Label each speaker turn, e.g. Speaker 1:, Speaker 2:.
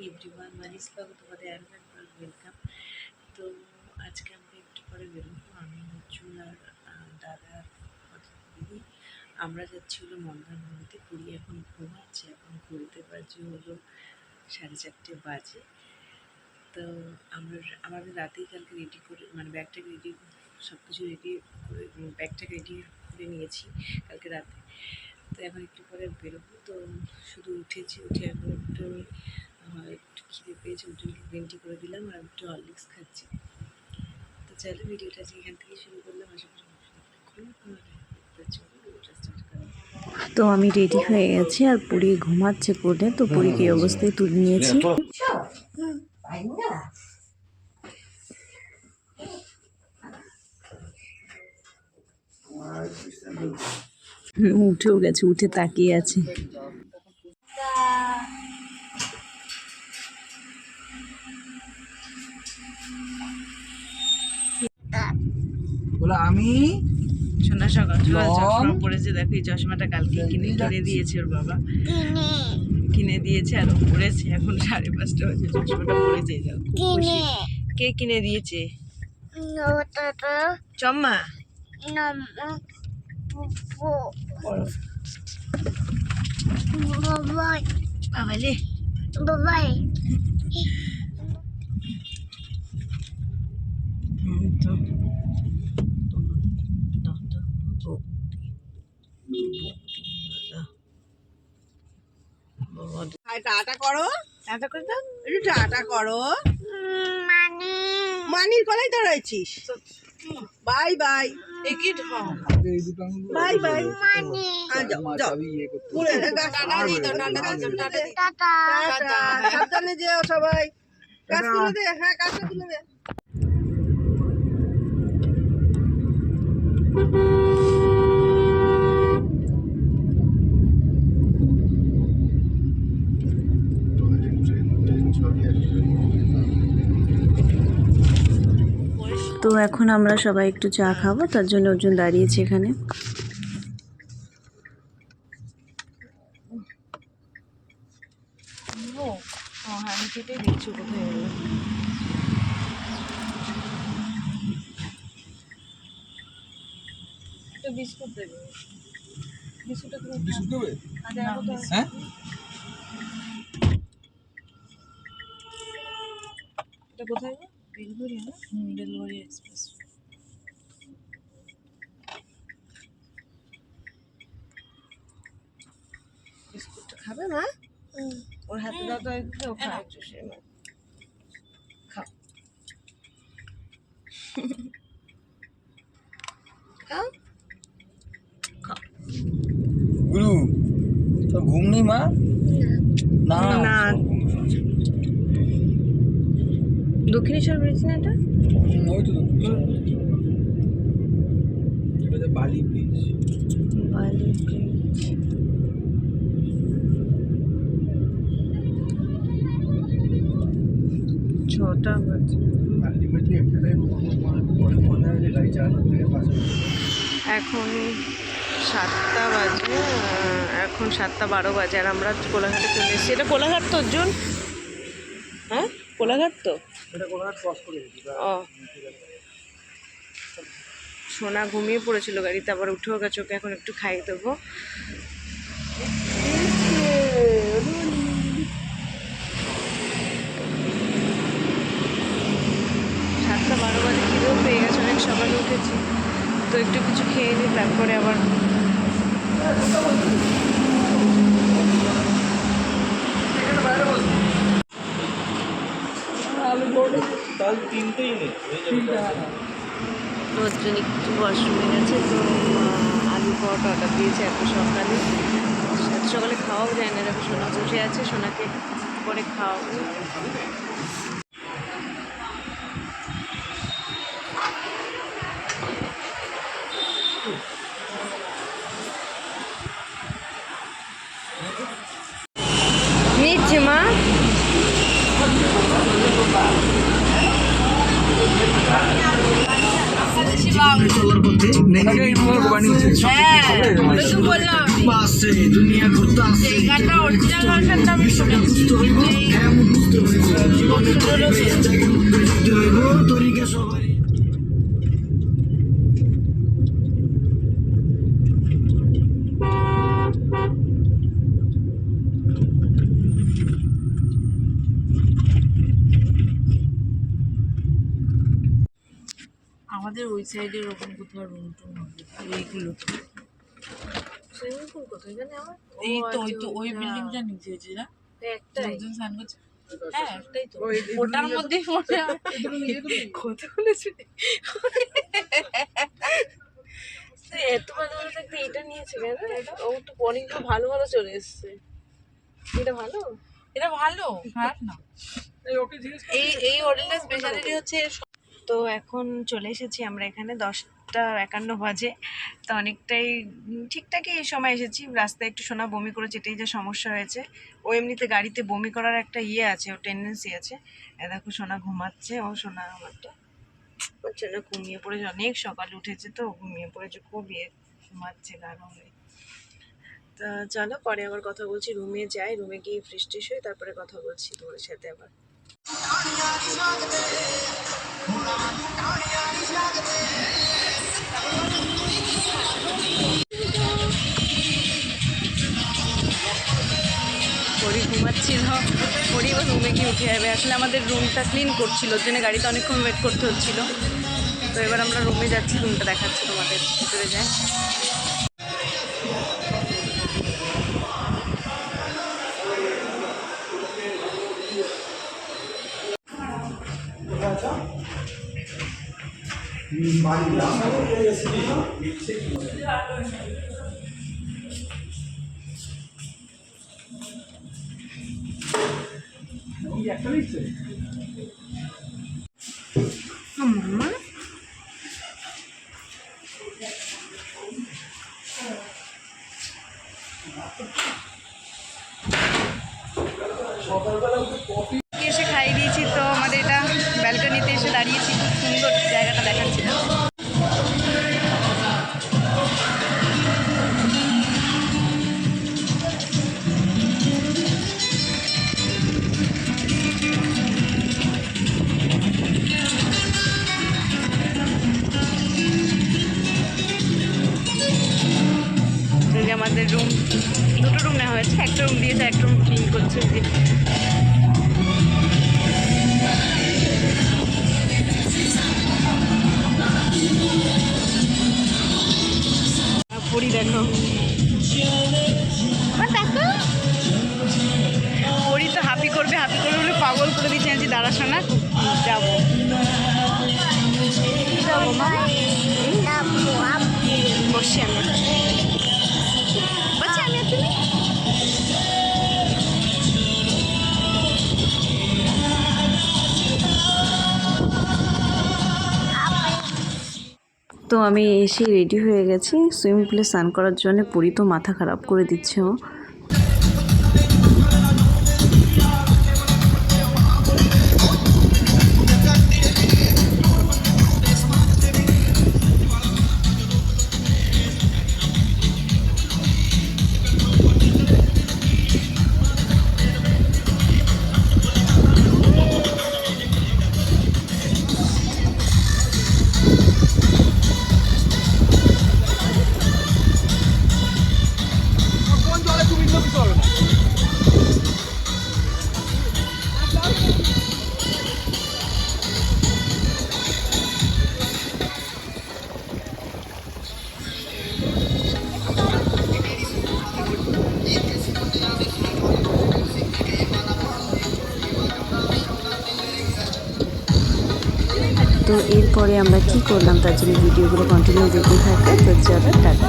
Speaker 1: Everyone, মানিস ব্লগে তোমাদের আরও একবার ওয়েলকাম। তো আজকে আমরা একটু পরে বেরোবো, আমি অর্জুন আর দাদার দিদি। আমরা যাচ্ছি হলো মন্দারমণিতে। পুরী এখন ঘুমাচ্ছে, এখন ঘুরতে বাজে হলো 4:30 বাজে। তো আমাদের রাতেই কালকে রেডি করে, মানে ব্যাগটাকে রেডি, সব কিছু রেডি করে ব্যাগটাকে রেডি করে নিয়েছি কালকে রাতে। তো এখন একটু পরে বেরোবো। তো শুধু উঠে এখন একটু খিদে পেয়েছে, ওর জন্য গ্রিন টি করে দিলাম আর একটু হরলিক্স খাচ্ছি। তো চলো ভিডিওটা আজকে এখান থেকে শুরু করলাম। আশা করি ভিডিওটা স্টার্ট করলাম। তো আমি রেডি হয়ে গেছি আর পুরী ঘুমাচ্ছে কোলে। তো পুরীকে এই অবস্থায় তুলে নিয়েছি। উঠেও গেছে, উঠে তাকিয়ে আছে।
Speaker 2: আমি
Speaker 1: সোনা সকাল চশমা পড়েছে, দেখো এই চশমাটা কালকে কিনে দিয়েছে ওর বাবা, কিনে দিয়েছে আর পড়েছে। এখন 5:30 বাজে, চশমাটা পড়েছে। কে কিনে দিয়েছে? চম্মা। বাবালে
Speaker 2: টাটা করো,
Speaker 1: টাটা করে দাও,
Speaker 2: একটু টাটা করো। মানির গলায় ধরেছিস। Bye bye, bye bye. সাবধানে যেও সবাই। কাজ তুলে দে, হ্যাঁ কাজটা তুলে দে।
Speaker 1: তো এখন আমরা সবাই একটু চা খাবো, তার জন্য অর্জুন দাঁড়িয়েছে এখানে। বিস্কুট দেবে,
Speaker 2: বিস্কুট দেবে? হ্যাঁ,
Speaker 1: এটা কোথায়? বেলঘড়ি না? বেলঘড়ি এক্সপ্রেস। বিস্কুটটা খাবে মা? ওর হাতে দাও তো একটু, খাও একটু। সে মা খাও, খাও খাও।
Speaker 2: গুরু তোর ঘুম নেই মা? না
Speaker 1: না, দক্ষিণেশ্বর ব্রিজ না এটা?
Speaker 2: ওই তো এটা বালি ব্রিজ।
Speaker 1: বালি ব্রিজ। ছটা বাজে। এখন 7টা বাজে, এখন 7:12 বাজে আর আমরা কোলাঘাটে চলে এসেছি। এটা কোলাঘাট তো অর্জুন? হ্যাঁ কোলাঘাট তো। ও, সোনা ঘুমিয়ে পড়েছিল গাড়িতে, আবার উঠেও গেছে। ওকে এখন একটু খাইয়ে দেবো। 7:12 বাজে, খিদেও পেয়ে গেছে, অনেক সকালে উঠেছি। তো একটু কিছু খেয়ে নিই, তারপরে আবার ওর জন্য একটু ওয়াশরুমে গেছে। তো আলু পরোটা অর্ডার দিয়েছে এত সকালে। এত সকালে খাওয়াও যায় না, দেখো সোনা বসে আছে, সোনাকে করে খাওয়াবো। নিচ্ছে মা। বললাম আমাদের ওই সাইডের ওরকম কোথাও রুম টুম হবে এইগুলো
Speaker 2: সুইমিং পুল কোথায় জানি আমার
Speaker 1: এই তো ওই বিল্ডিংটা নিচে হয়েছে না
Speaker 2: একটাই
Speaker 1: লোকজন স্নান করছে হ্যাঁ
Speaker 2: একটাই তো
Speaker 1: ওটার মধ্যেই মনে হয় কতগুলো ছুটি
Speaker 2: এত ভালো ভালো থাকতে এটা নিয়েছে কেন ও তো অনেকগুলো ভালো ভালো চলে এসছে এটা ভালো
Speaker 1: এটা ভালো খারাপ না এই হোটেলটা স্পেশালিটি হচ্ছে তো এখন চলে এসেছি আমরা এখানে 10:51 বাজে তো অনেকটাই ঠিকঠাকই এই সময় এসেছি রাস্তায় একটু সোনা বমি করেছে এটাই যা সমস্যা হয়েছে ও এমনিতে গাড়িতে বমি করার একটা আছে ও টেন্ডেন্সি আছে দেখো সোনা ঘুমাচ্ছে ও সোনা আমারটা হচ্ছে না ঘুমিয়ে পড়েছে অনেক সকালে উঠেছে তো ঘুমিয়ে পড়েছে খুব ঘুমাচ্ছে গাঢ় হয়ে তা চলো পরে আবার কথা বলছি রুমে যাই রুমে গিয়ে ফ্রেশ ট্রেশ হয়ে তারপরে কথা বলছি তোমার সাথে আবার পরি ঘুমাচ্ছিল পরি এবার রুমে গিয়ে উঠে যাবে আসলে আমাদের রুমটা ক্লিন করছিল ওর জন্য গাড়িতে অনেকক্ষণ ওয়েট করতে হচ্ছিলো তো এবার আমরা রুমে যাচ্ছি রুমটা দেখাচ্ছি তোমাদের ভিতরে যাই মামা এসে খাইয়ে দিয়েছি তো আমাদের এটা ব্যালকনিতে এসে দাঁড়িয়েছি খুব সুন্দর জায়গাটা দেখাচ্ছি আমাদের রুম দুটো রুম নেওয়া হয়েছে একটা রুম দিয়েছে একটা রুম ক্লিন করছে পরি দেখো দেখো পরি তো হাপি করবে বলে পাগল করে দিচ্ছে আনছি দাঁড়াশো না যাবো বসছি আমি বলছি আমি তুমি তো আমি এসে রেডি হয়ে গেছি সুইমিং পুলে স্নান করার জন্য পরি তো মাথা খারাপ করে দিচ্ছে ও তো এরপরে আমরা কি করলাম তার জন্য ভিডিওগুলো কন্টিনিউ দেখতে থাকে তো চলো টাটা।